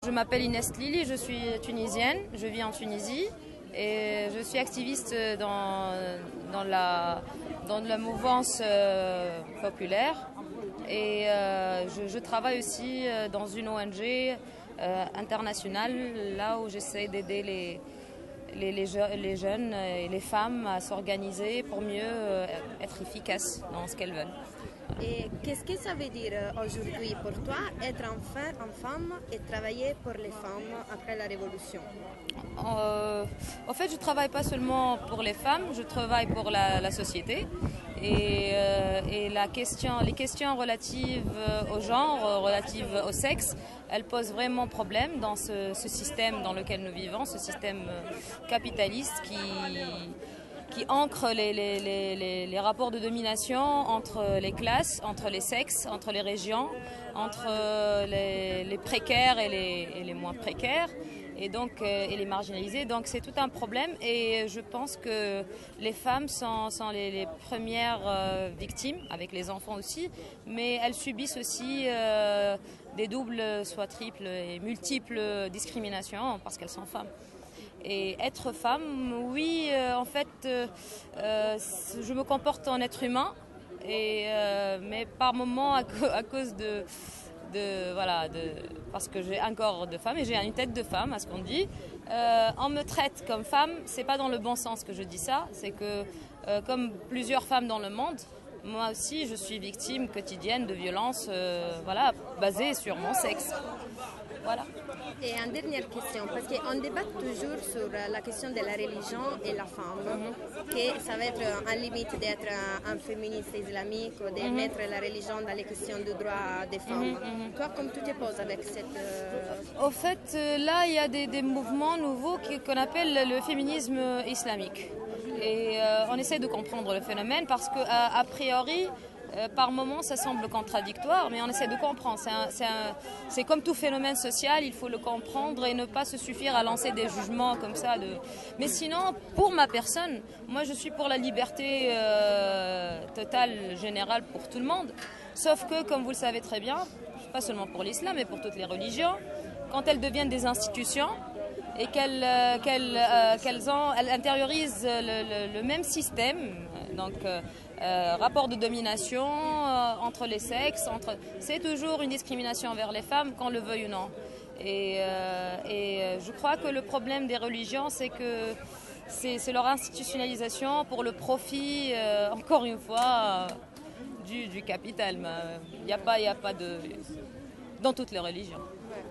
Je m'appelle Inès Lili, je suis tunisienne, je vis en Tunisie et je suis activiste dans la mouvance populaire et je travaille aussi dans une ONG internationale, là où j'essaie d'aider les jeunes et les femmes à s'organiser pour mieux être efficaces dans ce qu'elles veulent. Et qu'est-ce que ça veut dire aujourd'hui pour toi être une femme et travailler pour les femmes après la Révolution? En fait, je ne travaille pas seulement pour les femmes, je travaille pour la société. Et les questions relatives au genre, relatives au sexe, elles posent vraiment problème dans ce système dans lequel nous vivons, ce système capitaliste qui ancre les rapports de domination entre les classes, entre les sexes, entre les régions, entre les précaires et les moins précaires, et donc et les marginalisés. Donc c'est tout un problème et je pense que les femmes sont les premières victimes, avec les enfants aussi, mais elles subissent aussi des doubles, soit triples et multiples discriminations parce qu'elles sont femmes. Et être femme, oui, en fait, je me comporte en être humain, mais par moments, à cause parce que j'ai un corps de femme et j'ai une tête de femme, à ce qu'on dit, on me traite comme femme. C'est pas dans le bon sens que je dis ça, c'est que comme plusieurs femmes dans le monde, moi aussi, je suis victime quotidienne de violences, basées sur mon sexe. Voilà. Et une dernière question, parce qu'on débat toujours sur la question de la religion et la femme, que ça va être en limite d'être un féministe islamique ou de mettre la religion dans les questions du droit des femmes. Toi, comment tu te poses avec cette... Au fait, là, il y a des mouvements nouveaux qu'on appelle le féminisme islamique. Et on essaie de comprendre le phénomène parce qu'a priori, par moments, ça semble contradictoire, mais on essaie de comprendre. C'est comme tout phénomène social, il faut le comprendre et ne pas se suffire à lancer des jugements comme ça. Mais sinon, pour ma personne, moi je suis pour la liberté totale, générale pour tout le monde. Sauf que, comme vous le savez très bien, pas seulement pour l'islam, mais pour toutes les religions, quand elles deviennent des institutions, et qu'elles intériorisent le même système, donc rapport de domination entre les sexes, c'est toujours une discrimination envers les femmes, qu'on le veuille ou non. Et je crois que le problème des religions, c'est que c'est leur institutionnalisation pour le profit, encore une fois, du capital. Il n'y a pas de... dans toutes les religions. Ouais.